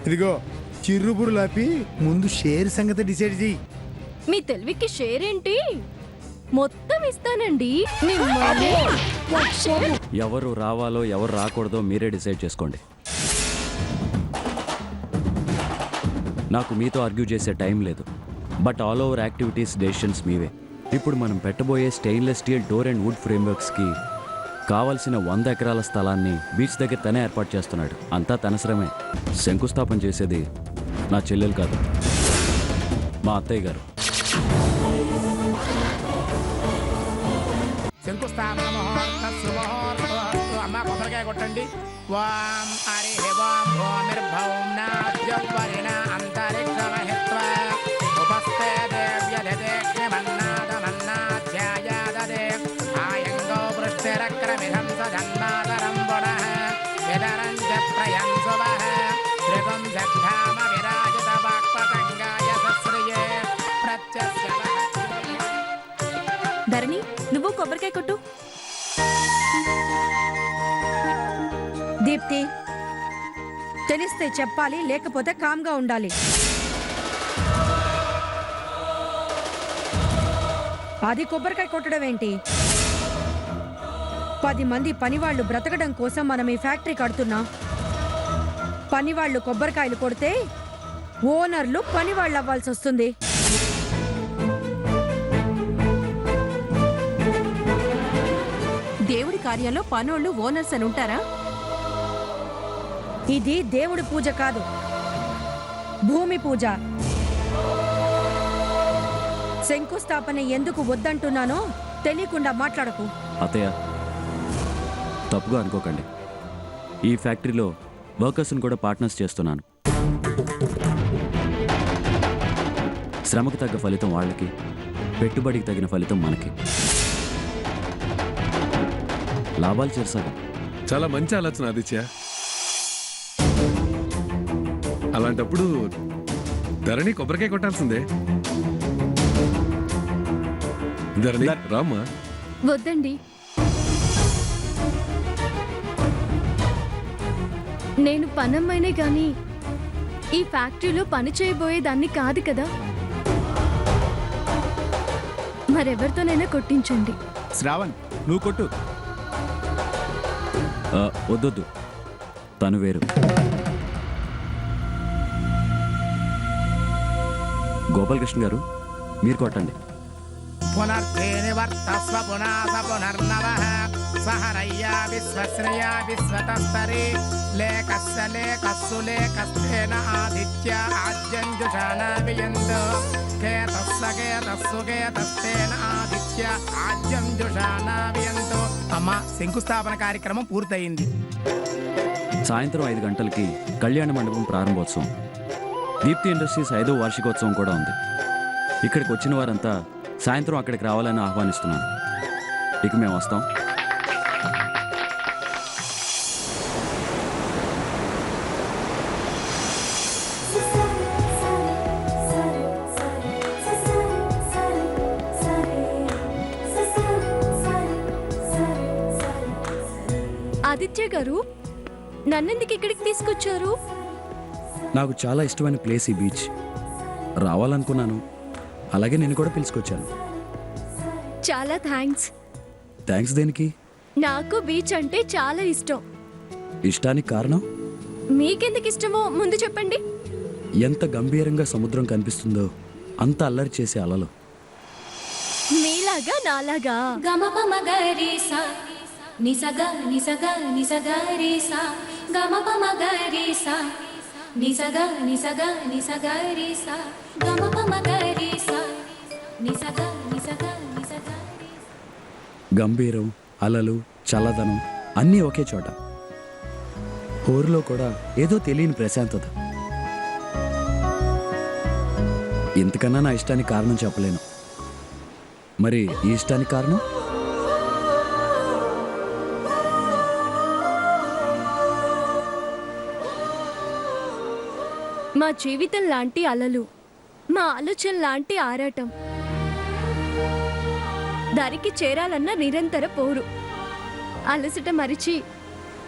ఇదిగో చిర్రుబురు లాపి ముందు షేర్ సంగతి డిసైడ్ చెయ్యి. మీ తెలివికి షేర్ ఏంటి? మొత్తం ఇస్తానండి. మిమ్మల్ని షేర్ ఎవరు రావాలో ఎవరు రాకూడదో మీరే డిసైడ్ చేసుకోండి. నాకు మీతో ఆర్గ్యూ చేసే టైం లేదు. But all over activities decisions మీవే. ఇప్పుడు మనం పెట్టబోయే stainless steel door and wood ఫ్రేమ్వర్క్స్కి కావాల్సిన 100 ఎకరాల స్థలాన్ని బీచ్ దగ్గర తనే ఏర్పాటు చేస్తున్నాడు. అంతా తన శ్రమే. శంకుస్థాపన చేసేది నా చెల్లెలు కాదు, మా అత్తయ్య గారు. శంకుస్థాపన అమ్మ కొబ్బరికాయ కొట్టండి. వాం హరి వాం భూమిర్భౌం నాద్యవరిణ అంతరిక్షమహిత్వ ఉపస్థే దేవ్యదేమన్నాదమన్నాధ్యాయాదదే ఆయంగో వృష్టిరక్రమిహం సజన్మాతరం పునః విదరం చ ప్రయం శుభః త్రిగం జగ్ధామ విరాజిత వాక్పతంగాయ సశ్రియే ప్రత్యస్య. ధరణి, నువ్వు కొబ్బరికాయ కొట్టు. దీప్తి, తెలిస్తే చెప్పాలి, లేకపోతే కామ్గా ఉండాలి. అది కొబ్బరికాయ కొట్టడం ఏంటి? 10 మంది పనివాళ్లు బ్రతకడం కోసం మనం ఈ ఫ్యాక్టరీ కడుతున్నాం. పనివాళ్లు కొబ్బరికాయలు కొడితే ఓనర్లు పనివాళ్ళు అవ్వాల్సి వస్తుంది. దేవుడి కార్యాల్లో పనోళ్ళు ఓనర్స్ అని ఉంటారా? ఇది దేవుడి పూజ కాదు, భూమి పూజ. శంకుస్థాపన ఎందుకు వద్దంటున్నానో తెలియకుండా మాట్లాడకు. అత్తయ్య, తప్పుగా అనుకోకండి. ఈ ఫ్యాక్టరీలో వర్కర్స్ని కూడా పార్ట్నర్స్ చేస్తున్నాను. శ్రమకు తగ్గ ఫలితం వాళ్ళకి, పెట్టుబడికి తగిన ఫలితం మనకి. లాభాలు చేర్సాగా. చాలా మంచి ఆలోచన ఆదిత్య. అలాంటప్పుడు ధరణి కొబ్బరికాయ కొట్టాల్సిందే. ధరణి రామ్మా. వద్దండి, నేను పనమ్మైనే గాని ఈ ఫ్యాక్టరీలో పని చేయబోయేదాన్ని కాదు కదా. మరెవరితోనైనా కొట్టించండి. శ్రావణ్, నువ్వు కొట్టు. వద్దొద్దు, తను వేరు. గోపాలకృష్ణ గారు, మీరు కొట్టండి. పునర్తే నివర్తస్వ పునాస పునర్నవః సహరయ్యా విశ్వశ్రయా విశ్వతస్తరే లేకస్య లేకస్సు లేకస్తేన ఆదిత్య ఆద్యంజుషానా వియంతు కేతస్స కేతస్సు కేతస్తేన ఆదిత్య ఆద్యంజుషానా వియంతు. అమ్మ, శంకుస్థాపన కార్యక్రమం పూర్తయింది. సాయంత్రం 5 గంటలకి కళ్యాణ మండపం ప్రారంభోత్సవం. దీప్తి ఇండస్ట్రీస్ 5వ వార్షికోత్సవం కూడా ఉంది. ఇక్కడికి వచ్చిన వారంతా సాయంత్రం అక్కడికి రావాలని ఆహ్వానిస్తున్నాను. ఇక మేము వస్తాం. ఆదిత్య గారు, నన్నెందుకు ఇక్కడికి తీసుకొచ్చారు? నాకు చాలా ఇష్టమైన ప్లేస్ ఈ బీచ్. రావాలనుకున్నాను, అలాగే నేను కూడా పిలుచుకొచ్చాను. చాలా థ్యాంక్స్. థ్యాంక్స్ దేనికి? నాకు బీచ్ అంటే చాలా ఇష్టం. ఇష్టానికి కారణం? మీకెందుకు ఇష్టమో ముందు చెప్పండి. ఎంత గంభీరంగా సముద్రం కనిపిస్తుందో అంత అల్లరి చేసే అలలు. మీలాగా నాలాగా. గమపమగరీసా నిసగ నిసగ నిసగరీసా గమపమగరీసా నిసగ నిసగ నిసగరీసా గమపమగరీసా నిసగ నిసగ నిసగ. గంభీరం, అలలు, చల్లదనం అన్నీ ఒకే చోట. ఊరిలో కూడా ఏదో తెలియని ప్రశాంతత. ఇంతకన్నా నా ఇష్టానికి కారణం చెప్పలేను. మరి ఈ ఇష్టానికి కారణం? మా జీవితం లాంటి అలలు, మా ఆలోచన లాంటి ఆరాటం. దారికి చేరాలన్న నిరంతర పోరు. అలసట మరిచి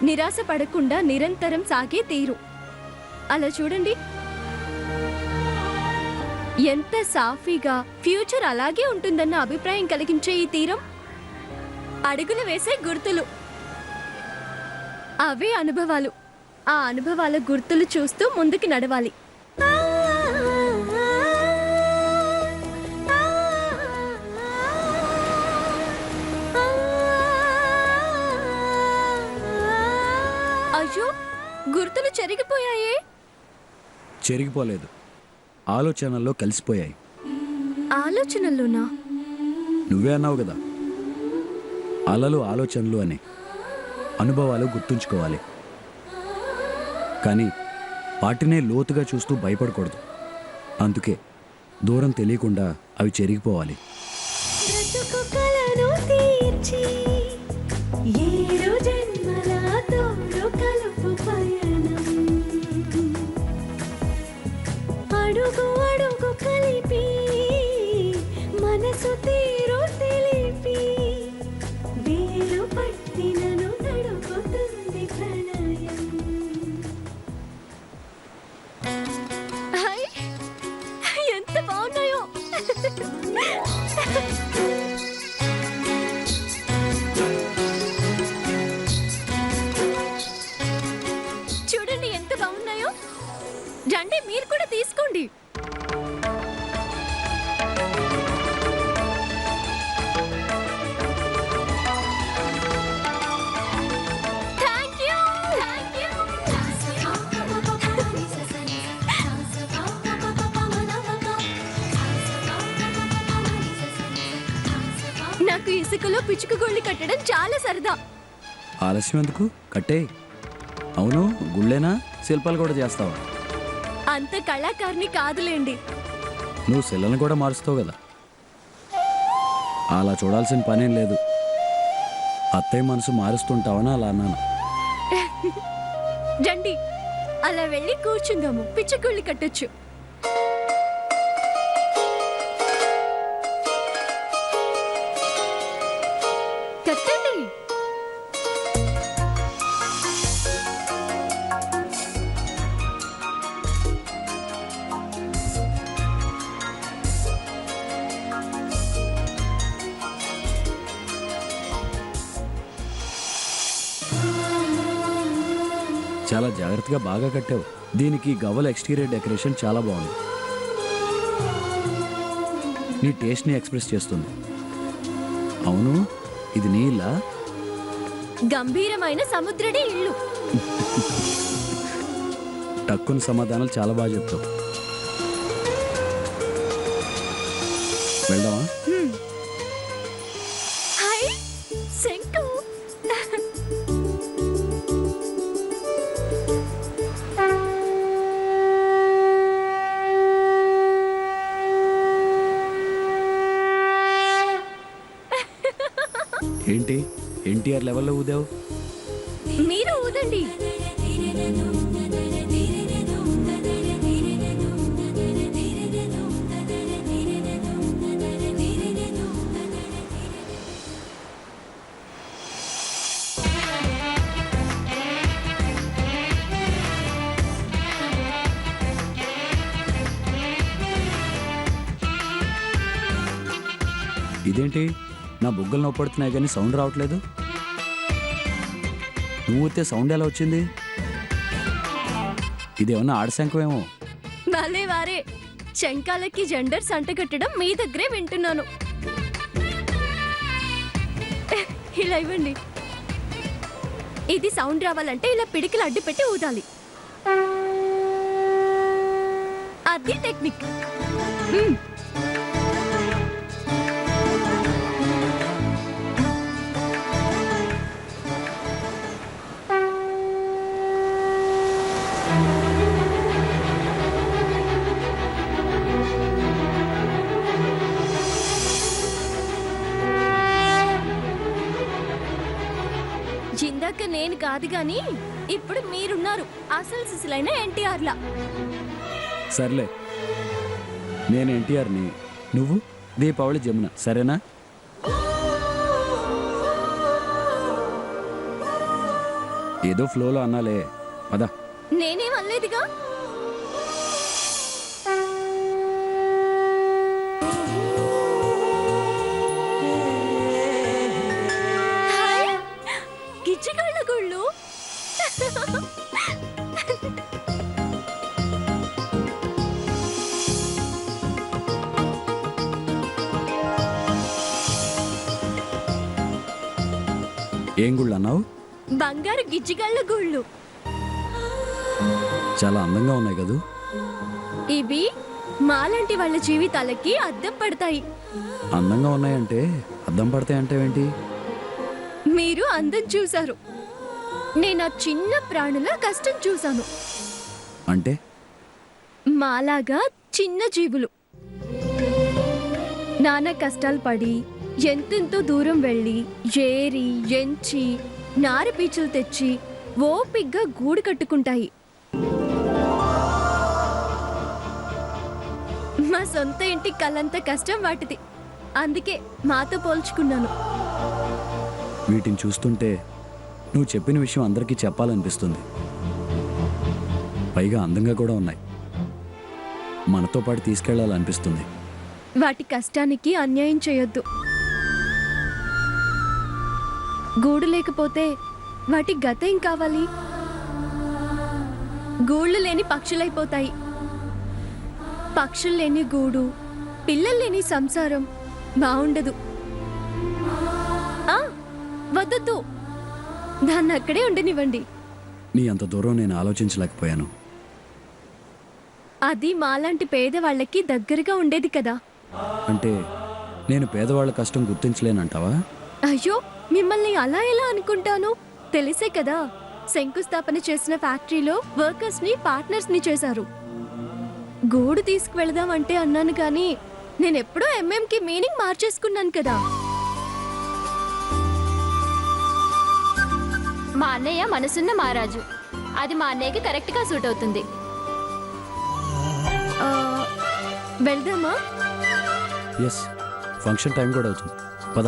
నిరాశ పడకుండా నిరంతరం సాగే తీరు. అలా చూడండి, ఎంత సాఫీగా ఫ్యూచర్ అలాగే ఉంటుందన్న అభిప్రాయం కలిగించే ఈ తీరం అడుగులు వేసే గుర్తులు, అవే అనుభవాలు. ఆ అనుభవాల గుర్తులు చూస్తూ ముందుకు నడవాలి. అయ్యో, గుర్తులు చెరిగిపోయాయే. చెరిగిపోలేదు, ఆలోచనల్లో కలిసిపోయాయి. ఆలోచనల్లోనా? నువ్వే అన్నావు కదా, అలలు ఆలోచనలు అని. అనుభవాలు గుర్తుంచుకోవాలి, కానీ వాటినే లోతుగా చూస్తూ భయపడకూడదు. అందుకే దూరం తెలియకుండా అవి చెరిగిపోవాలి. బ్రతుకు కలను తీర్చి ఏడు జన్మల తోడు కలుపు పయనం, అడుగు అడుగు కలిపి మనసు తీరు తెలిపి వేలు పట్టినను నడుపుతుంది ప్రణయం. హాయ్, ఎంత బాగున్నాయో. చూడండి ఎంత బాగున్నాయో. రండి, మీరు కూడా తీసుకోండి. Thank you, thank you. నాకు ఇసుకలో పిచ్చుకగోళ్ళు కట్టడం చాలా సరదా. ఆలస్యం ఎందుకు, కట్టే. అవును, గుళ్ళేనా, శిల్పాలు కూడా చేస్తావా? అంత కళాకారిని కాదులేండి. నువ్వు శిలను కూడా మారుస్తావు కదా. అలా చూడాల్సిన పనేం లేదు. అత్తయ్య మనసు మారుస్తుంటావని అలా అన్నాను. రండి, అలా వెళ్ళి కూర్చుందాము, పిచ్చుకగోళ్ళు కట్టొచ్చు. కట్టండి. చాలా జాగ్రత్తగా బాగా కట్టావు. దీనికి గవ్వల ఎక్స్టీరియర్ డెకరేషన్ చాలా బాగుంది. నీ టేస్ట్ని ఎక్స్ప్రెస్ చేస్తుంది. అవును, ఇది నీ ఇల్లా? గంభీరమైన సముద్రుడి ఇల్లు. టక్కున సమాధానాలు చాలా బాగా చెప్తావు. వెళ్దామా? హాయ్, శంకు. ఏంటి ఎన్టీఆర్ లెవెల్లో ఊదావు? మీరు ఊదండి. ఇదేంటి, నా బుగ్గలు నొప్పడుతున్నాయి కానీ సౌండ్ రావట్లేదు. నువ్వు ఊతే సౌండ్ ఎలా వచ్చింది? ఇదేమన్నా ఆడశంఖమేమో. భలే వారే, శంఖాలకి జెండర్స్ అంటగట్టడం మీ దగ్గరే వింటున్నాను. ఇలా ఇవ్వండి. ఇది సౌండ్ రావాలంటే ఇలా పిడికిలు అడ్డు పెట్టి ఊదాలి. అది టెక్నిక్. ఇందాక నేను కాదు గాని ఇప్పుడు మీరున్నారు, అసలు సిసిలైన ఎన్టీఆర్ లా. సర్లే, నేను ఎన్టీఆర్ని, నువ్వు దీపావళి జమున, సరేనా? ఏదో ఫ్లోలో అన్నాలే, పద. నేనేం అనలేదుగా. ఏం గుళ్ళు అన్నావు? బంగారు గిజ్జిగళ్ళ గుళ్ళు. చాలా అందంగా ఉన్నాయి కదూ. ఇవి మాలాంటి వాళ్ళ జీవితాలకి అద్దం పడతాయి. అందంగా ఉన్నాయంటే అద్దం పడతాయి అంటే ఏంటి? మీరు అందం చూశారు, నేను ఆ చిన్న ప్రాణుల కష్టం చూశాను. అంటే మాలాగా చిన్న జీవులు నానా కష్టాలు పడి ఎంతెంతో దూరం వెళ్ళి ఏరి ఎంచి నార పీచులు తెచ్చి ఓపిగ్గా గూడు కట్టుకుంటాయి. మా సొంత ఇంటి కళ్ళంత కష్టం వాటిది. అందుకే మాతో పోల్చుకున్నాను. వీటిని చూస్తుంటే నువ్వు చెప్పిన విషయం అందరికీ చెప్పాలనిపిస్తుంది. పైగా అందంగా కూడా ఉన్నాయి. మనతో పాటు తీసుకెళ్లాలనిపిస్తుంది. వాటి కష్టానికి అన్యాయం చేయొద్దు. గూడు లేకపోతే వాటి గతేం కావాలి? గూళ్ళు లేని పక్షులైపోతాయి. పక్షులు లేని గూడు, పిల్లలు లేని సంసారం బాగుండదు. వద్దొద్దు, దాన్ని అక్కడే ఉండనివ్వండి. నీ అంత దూరం నేను ఆలోచించలేకపోయాను. అది మాలాంటి పేదవాళ్ళకి దగ్గరగా ఉండేది కదా. అంటే నేను పేదవాళ్ళ కష్టం గుర్తించలేనంటావా? అయ్యో, మిమ్మల్ని అలా ఎలా అనుకుంటాను? తెలిసే కదా, శంకుస్థాపన చేసిన ఫ్యాక్టరీలో వర్కర్స్ ని పార్ట్నర్స్ ని చేశారు. గూడు తీసుకువెళదాం అంటే అన్నాను కానీ నేనెప్పుడో ఎంఎంకి మీనింగ్ మార్చేసుకున్నాను కదా. మా అన్నయ్య మనసున్న మహారాజు. అది మా అన్నయ్యకి కరెక్ట్ గా సూట్ అవుతుంది. ఆ, వెళ్దామా? ఎస్, ఫంక్షన్ టైం కూడా అవుతుంది. పద.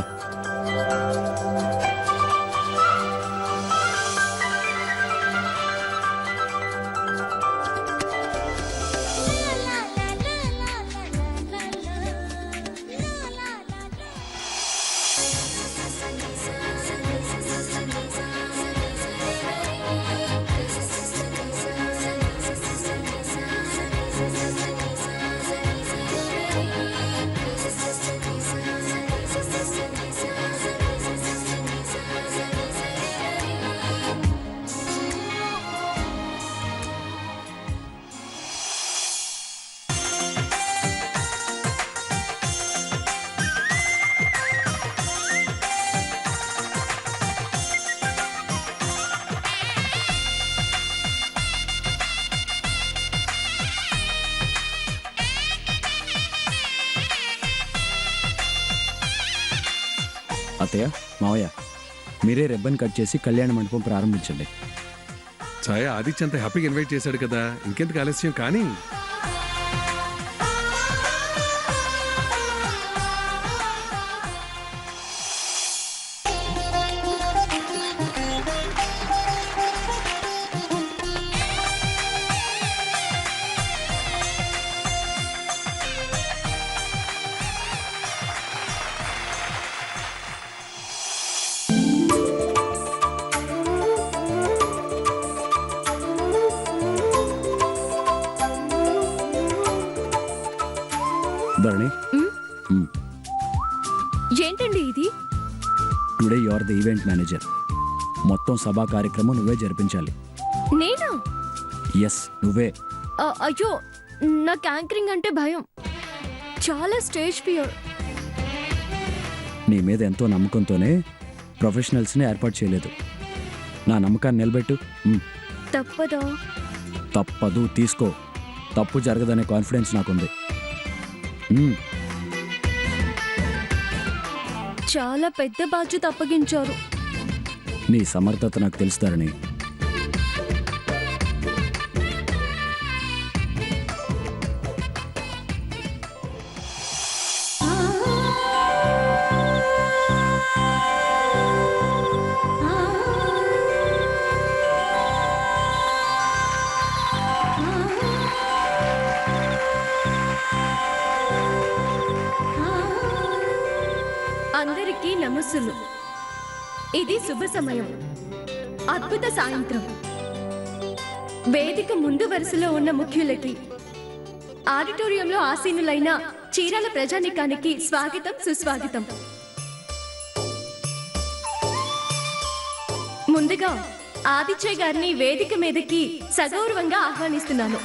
అత్తయ్య, మావయ్య, మీరే రిబ్బన్ కట్ చేసి కళ్యాణ మండపం ప్రారంభించండి. ఛాయ ఆదిత్య అంత హ్యాపీగా ఇన్వైట్ చేశాడు కదా, ఇంకెందుకు ఆలస్యం? కానీ ధరణి, ఏంటండి ఇది? Today you are the event manager. మొత్తం సభా కార్యక్రమం నువ్వే జరిపించాలి. నేనా? ఎస్, నువ్వే. అయ్యో, నాకు యాంకరింగ్ అంటే భయం. చాలా స్టేజ్ ఫియర్. నీ మీద ఎంతో నమ్మకంతోనే ప్రొఫెషనల్స్ని ఏర్పాటు చేయలేదు. నా నమ్మకాన్ని నిలబెట్టు. తప్పదా? తప్పదు, తీసుకో. తప్పు జరగదనే కాన్ఫిడెన్స్ నాకుంది. చాలా పెద్ద బాధ్యత అప్పగించారు. నీ సమర్థత నాకు తెలుస్తారని. అందరికీ నమస్సులు. ఇది శుభ సమయం, అద్భుత సాయంత్రం. వేదిక ముందు వరుసలో ఉన్న ముఖ్యులకి, ఆడిటోరియంలో ఆసీనులైన చీరాల ప్రజానికానికి స్వాగతం, సుస్వాగతం. ముందుగా ఆదిత్య గారిని వేదిక మీదకి సగౌరవంగా ఆహ్వానిస్తున్నాను.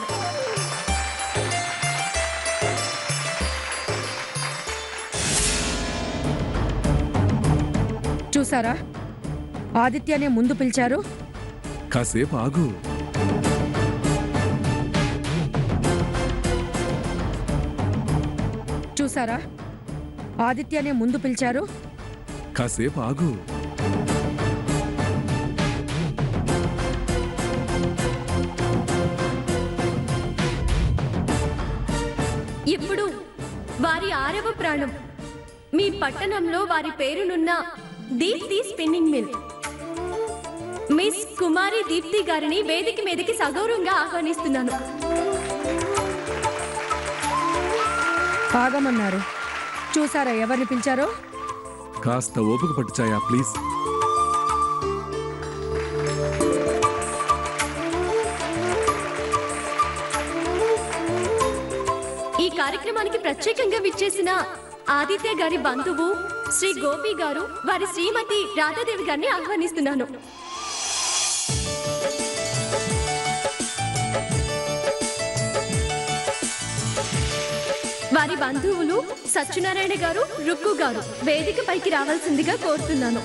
చూసారా, ఆదిత్యనే ముందు పిలిచారు. కాసేపు ఆగు. చూసారా, ఆదిత్యనే ముందు పిలిచారు. కాసేపు ఆగు. ఇప్పుడు వారి 6వ ప్రాణం, మీ పట్టణంలో వారి పేరునున్న దీప్తి స్పిన్నింగ్ మిల్, మిస్ కుమారి దీప్తి గారిని వేదిక మీదకి సగౌరవంగా ఆహ్వానిస్తున్నాను. ఆగమన్నారు. చూసారా ఎవరిని పిలిచారో? కాస్త ఓపిక పట్టు ఛాయ, ప్లీజ్. ఈ కార్యక్రమానికి ప్రత్యేకంగా విచ్చేసిన ఆదిత్య గారి బంధువు శ్రీ గోపి గారు, వారి శ్రీమతి రాధాదేవి గారిని ఆహ్వానిస్తున్నాను. వారి బంధువులు సత్యనారాయణ గారు, రుక్కు గారు వేదిక పైకి రావాల్సిందిగా కోరుతున్నాను.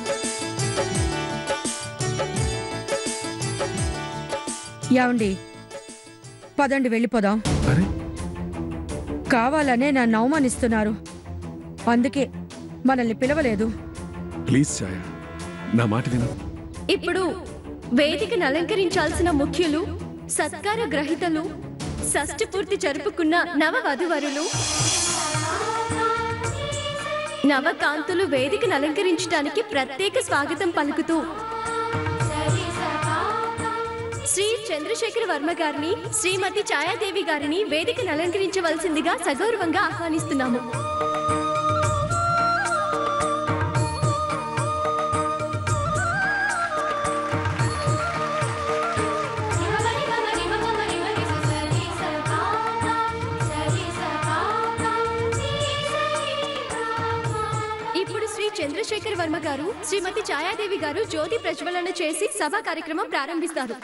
ఏమండి, పదండి వెళ్ళిపోదాం. అరే, కావాలనే నన్ను అవమానిస్తున్నారు. అందుకే మనల్ని పిలవలేదు. ప్లీజ్ ఛాయ, నా మాట విను. ఇప్పుడు వేదికను అలంకరించాల్సిన ముఖ్యులు, సత్కార గ్రహీతలు, షష్ఠి పూర్తి జరుపుకున్న నవ వధువరులు, నవకాంతులు వేదికను అలంకరించడానికి ప్రత్యేక స్వాగతం పలుకుతూ శ్రీ చంద్రశేఖర్ వర్మ గారిని, శ్రీమతి ఛాయాదేవి గారిని వేదికను అలంకరించవలసిందిగా సగౌరవంగా ఆహ్వానిస్తున్నాము. ఇప్పుడు శ్రీ చంద్రశేఖర్ వర్మ గారు, శ్రీమతి ఛాయాదేవి గారు జ్యోతి ప్రజ్వలన చేసి సభా కార్యక్రమం ప్రారంభిస్తారు.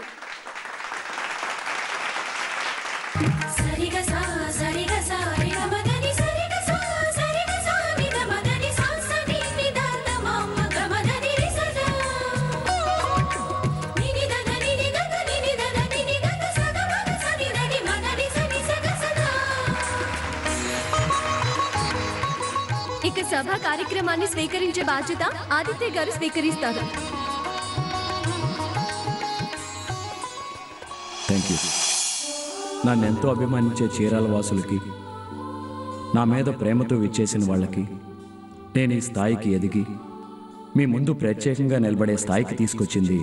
ఇక సభా కార్యక్రమాన్ని స్వీకరించే బాధ్యత ఆదిత్య గారు స్వీకరిస్తారు. Thank you. నన్నెంతో అభిమానించే చీరాల వాసులకి, నా మీద ప్రేమతో విచ్చేసిన వాళ్ళకి, నేను ఈ స్థాయికి ఎదిగి మీ ముందు ప్రత్యేకంగా నిలబడే స్థాయికి తీసుకొచ్చింది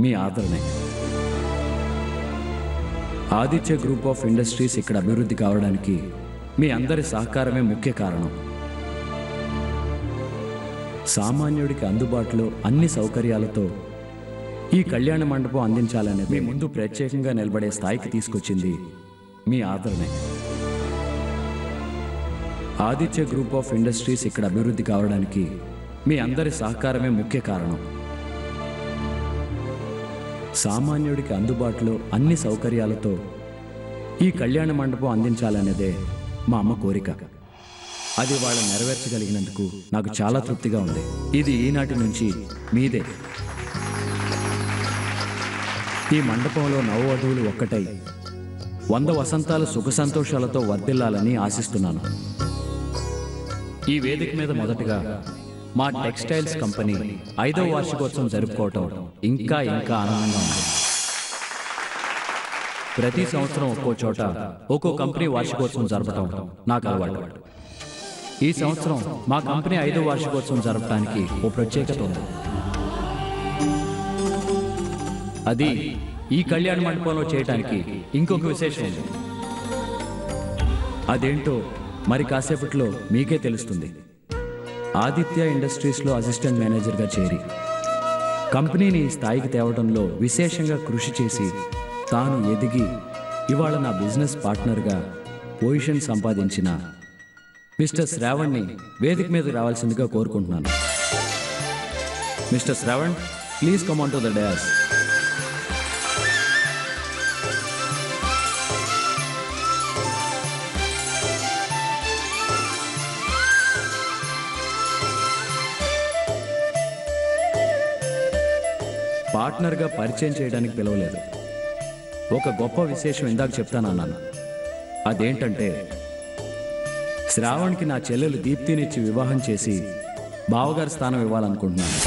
మీ ఆదరణే. ఆదిత్య గ్రూప్ ఆఫ్ ఇండస్ట్రీస్ ఇక్కడ అభివృద్ధి కావడానికి మీ అందరి సహకారమే ముఖ్య కారణం. సామాన్యుడికి అందుబాటులో అన్ని సౌకర్యాలతో ఈ కళ్యాణ మండపం అందించాలని మీ ముందు ప్రత్యేకంగా నిలబడే స్థాయికి తీసుకొచ్చింది మీ ఆదరణే. ఆదిత్య గ్రూప్ ఆఫ్ ఇండస్ట్రీస్ ఇక్కడ అభివృద్ధి కావడానికి మీ అందరి సహకారమే ముఖ్య కారణం. సామాన్యుడికి అందుబాటులో అన్ని సౌకర్యాలతో ఈ కళ్యాణ మండపం అందించాలనేదే మా అమ్మ కోరిక. అది వాళ్ళ నెరవేర్చగలిగినందుకు నాకు చాలా తృప్తిగా ఉంది. ఇది ఈనాటి నుంచి మీదే. ఈ మండపంలో నవవధువులు ఒక్కటై 100 వసంతాలు సుఖ సంతోషాలతో వర్ధిల్లాలని ఆశిస్తున్నాను. ఈ వేదిక మీద మొదటగా మా టెక్స్టైల్స్ కంపెనీ 5వ వార్షికోత్సవం జరుపుకోవటం ఇంకా ఆనందంగా ఉంది. ప్రతి సంవత్సరం ఒక్కో చోట ఒక్కో కంపెనీ వార్షికోత్సవం జరపటం నాకు అలవాటు. ఈ సంవత్సరం మా కంపెనీ 5వ వార్షికోత్సవం జరపడానికి ఓ ప్రత్యేకత ఉంది. అది ఈ కళ్యాణ మండపంలో చేయడానికి ఇంకొక విశేషం ఉంది. అదేంటో మరి కాసేపట్లో మీకే తెలుస్తుంది. ఆదిత్య ఇండస్ట్రీస్లో అసిస్టెంట్ మేనేజర్గా చేరి కంపెనీని ఈ స్థాయికి తేవడంలో విశేషంగా కృషి చేసి తాను ఎదిగి ఇవాళ నా బిజినెస్ పార్ట్నర్గా పొజిషన్ సంపాదించిన మిస్టర్ శ్రావణ్ని వేదిక మీద రావాల్సిందిగా కోరుకుంటున్నాను. Mister Shravan, please come on to the dash. పార్ట్నర్గా పరిచయం చేయడానికి పిలవలేదు. ఒక గొప్ప విశేషం ఇందాక చెప్తానన్నాను. అదేంటంటే శ్రావణ్కి నా చెల్లెలు దీప్తినిచ్చి వివాహం చేసి బావగారి స్థానం ఇవ్వాలనుకుంటున్నాను.